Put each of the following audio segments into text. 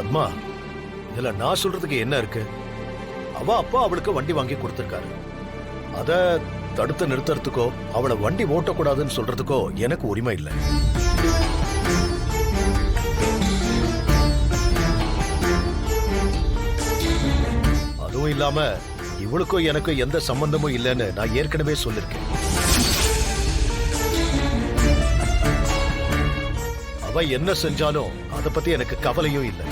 அம்மா, இதுல நான் சொல்றதுக்கு என்ன இருக்கு? அவ அப்பா அவளுக்கு வண்டி வாங்கி கொடுத்திருக்காரு. அத தடுத்து நிறுத்துறதுக்கோ அவளை வண்டி ஓட்டக்கூடாதுன்னு சொல்றதுக்கோ எனக்கு உரிமை இல்லை. அதுவும் இல்லாம இவளுக்கும் எனக்கும் எந்த சம்பந்தமும் இல்லைன்னு நான் ஏற்கனவே சொல்லிருக்கேன். அவ என்ன செஞ்சாலும் அத பத்தி எனக்கு கவலையும் இல்லை.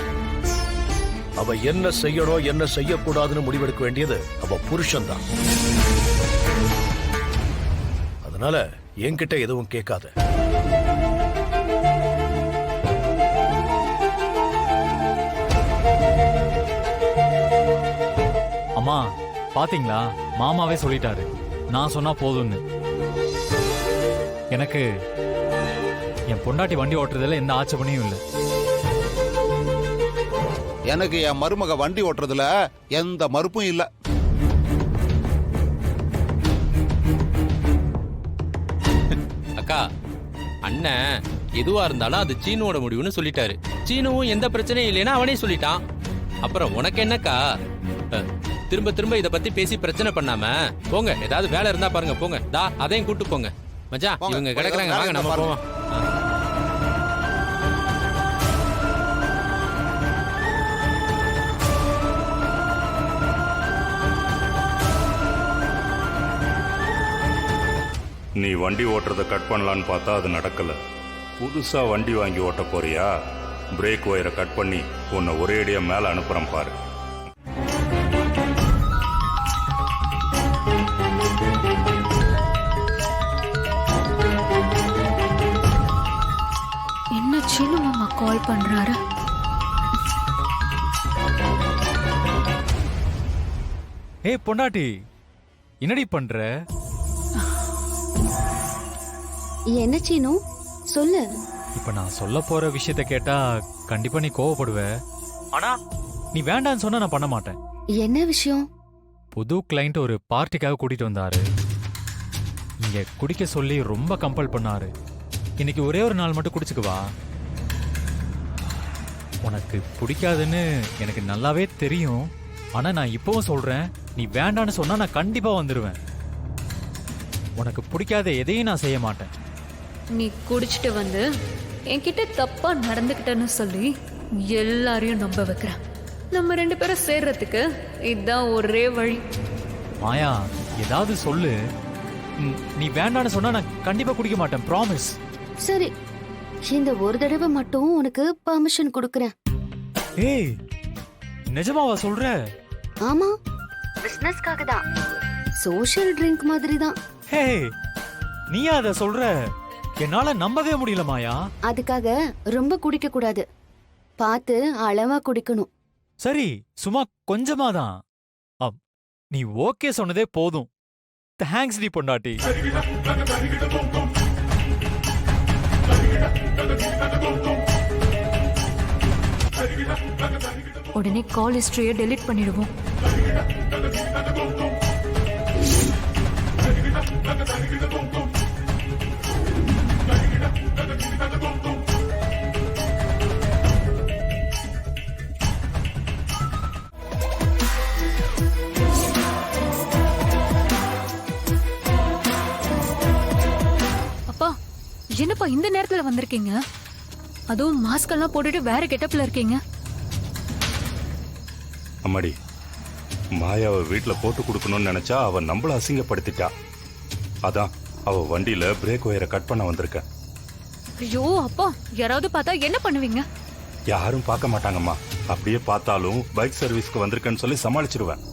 அவ என்ன செய்யணும் என்ன செய்யக்கூடாதுன்னு முடிவெடுக்க வேண்டியது அவ புருஷன் தான். அதனால என்கிட்ட எதுவும் கேட்காத. அம்மா பாத்தீங்களா, மாமாவே சொல்லிட்டாரு நான் சொன்னா போதும்னு. எனக்கு என் பொண்டாட்டி வண்டி ஓட்டுறதுல எந்த ஆட்சேபனையும் இல்லை. எனக்கு என் மருமக வண்டி ஓட்டுறதுல எந்த மறுப்பும் இல்ல. அக்கா, அண்ணன் எதுவா இருந்தாலும் அது சீனுவோட முடிவுன்னு சொல்லிட்டாரு. சீனுவும் எந்த பிரச்சனையும் இல்லைன்னா அவனே சொல்லிட்டான். அப்புறம் உனக்கு என்னக்கா? திரும்ப திரும்ப இத பத்தி பேசி பிரச்சனை பண்ணாம போங்க. ஏதாவது வேலை இருந்தா பாருங்க, போங்க. அதையும் கூட்டு போங்க. மச்சான், இவங்க கிடக்குறாங்க, வாங்க நம்ம போவோம். நீ வண்டி ஓட்டுறத கட் பண்ணலான்னு பார்த்தா அது நடக்கல. புதுசா வண்டி வாங்கி ஓட்ட போறியா? பிரேக் ஒயரை கட் பண்ணி உன்னை ஒரே அடியா மேல அனுப்புறேன் பாரு. என்ன சின்ன மாமா கால் பண்றாரு? ஏய் பொண்டாட்டி, என்னடி பண்ற? என்ன சீனு, சொல்லு. இப்ப நான் சொல்ல போற விஷயத்த கேட்டா கண்டிப்பா நீ கோவப்படுவ. ஆனா நீ வேண்டான்னு சொன்னா நான் பண்ண மாட்டேன். என்ன விஷயம்? புது கிளைண்ட் ஒரு பார்ட்டிக்காக கூட்டிட்டு வந்தாரு. இங்க குடிக்க சொல்லி ரொம்ப கம்பல் பண்ணாரு. இன்னைக்கு ஒரே ஒரு நாள் மட்டும் குடிச்சுக்குவா. உனக்கு பிடிக்காதுன்னு எனக்கு நல்லாவே தெரியும். ஆனா நான் இப்பவும் சொல்றேன், நீ வேண்டான்னு சொன்னா நான் கண்டிப்பா வந்துருவேன். உனக்கு பிடிக்காத எதையும் நான் செய்ய மாட்டேன். நீ குடிச்சிட்டு வந்து என்கிட்ட தப்பா நடந்துக்கிட்டேன்னு சொல்லி எல்லாரையும் நம்ப வைக்கிறேன். நம்ம 2 பேரும் சேர்றதுக்கு இதுதான் ஒரே வழி. மாயா, ஏதாவது சொல்லு. நீ வேண்டான்னு சொன்னா நான் கண்டிப்பா குடிக்க மாட்டேன், ப்ராமிஸ். சரி, இந்த ஒரு தடவை மட்டும் உனக்கு பெர்மிஷன் கொடுக்கறேன். ஏய், நிஜமாவா சொல்ற? ஆமா, பிசினஸ்க்காக தான். சோஷியல் ட்ரிங்க் மாதிரி தான். ஹே, நீயா அத சொல்ற? என்னால நம்பவே முடியல மாயா. அதுக்காக ரொம்ப குடிக்க கூடாது, பார்த்து அளவா குடிக்கணும். சரி, சும்மா கொஞ்சமா தான். நீ ஓகே சொன்னதே போதும். தேங்க்ஸ் டி பொண்டாட்டி. உடனே கால் ஹிஸ்டரியை டெலீட் பண்ணிடுவோம். அப்பா, என்னப்பா இந்த நேரத்துல வந்திருக்கீங்க? அதுவும் மாஸ்க் எல்லாம் போட்டுட்டு வேற கெட்டப்ல இருக்கீங்க. அம்மாடி, மாயாவை வீட்டுல போட்டு கொடுக்கணும்னு நினைச்சா அவ நம்மள அசிங்கப்படுத்திட்டா. அதான் அவ வண்டியில பிரேக் ஒயரை கட் பண்ண வந்திருக்க. ஐயோ அப்பா, யாராவது பார்த்தா என்ன பண்ணுவீங்க? யாரும் பார்க்க மாட்டாங்கம்மா. அப்படியே பார்த்தாலும் பைக் சர்வீஸ்க்கு வந்திருக்கேன்னு சொல்லி சமாளிச்சிருவேன்.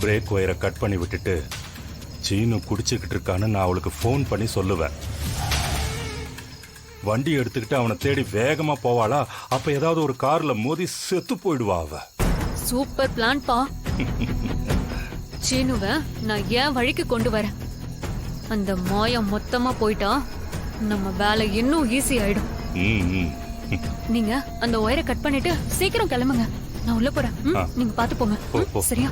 பிரேக் ஒயரை கட் பண்ணி விட்டுட்டு சீனு குடிச்சுக்கிட்டு இருக்கான்னு நான் அவளுக்கு ஃபோன் பண்ணி சொல்லுவேன். வண்டி எடுத்துக்கிட்டு அவனை தேடி வேகமா போவாளா, அப்ப ஏதாவது ஒரு கார்ல மோதி செத்து போயிடுவா அவ. சூப்பர் பிளான் பா. சீனுவ நான் ஏன் வழிக்கு கொண்டு வரேன். அந்த மாயம் மொத்தமா போயிட்டா நம்ம வேலை இன்னும் ஈஸி ஆயிடும். நீங்க அந்த ஒயரை கட் பண்ணிட்டு சீக்கிரம் கிளம்புங்க. நான் உள்ள போறேன். நீங்க பாத்து போங்க. சரியா?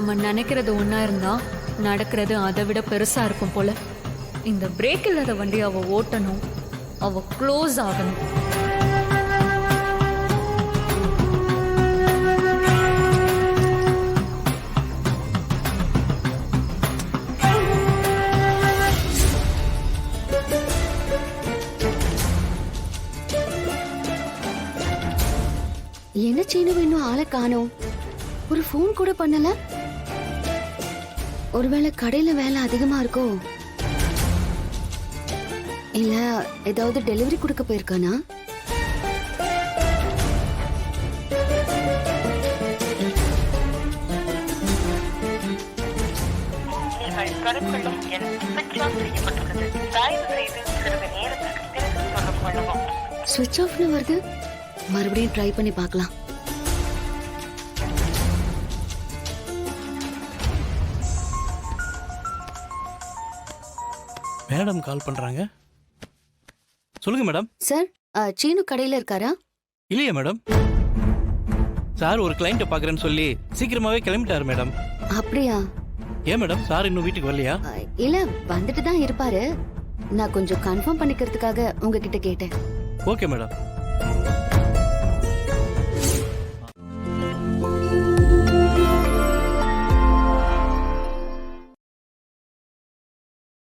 நம்ம நினைக்கிறது ஒண்ணா இருந்தா நடக்கிறது அதை விட பெருசா இருக்கும் போல. இந்த பிரேக் இல்லாத வண்டி அவ ஓட்டணும், அவ க்ளோஸ் ஆகணும். என்ன சீனு இன்னும் ஆளை காணோம்? ஒரு ஃபோன் கூட பண்ணல. ஒருவேளை கடையில வேலை அதிகமா இருக்கோ, இல்ல ஏதாவது டெலிவரி கொடுக்க போயிருக்கானா? ஸ்விட்ச் ஆஃப்னு வருது. மறுபடியும் ட்ரை பண்ணி பார்க்கலாம். மேடம் கால் பண்றாங்க. சொல்லுங்க மேடம். சார், சீனு கடையில இருக்காரா? இல்லையா மேடம், சார் ஒரு கிளைண்ட்டை பார்க்குறேன்னு சொல்லி சீக்கிரமாவே கிளம்பிட்டாரு மேடம். அப்படியா? ஏன் மேடம், சார் இன்னும் வீட்டுக்கு வரலையா? இல்ல, வந்துட்டு தான் இருப்பாரு. நான் கொஞ்சம் கன்ஃபார்ம் பண்ணிக்கிறதுக்காக உங்ககிட்ட கேட்டேன். Okay madam.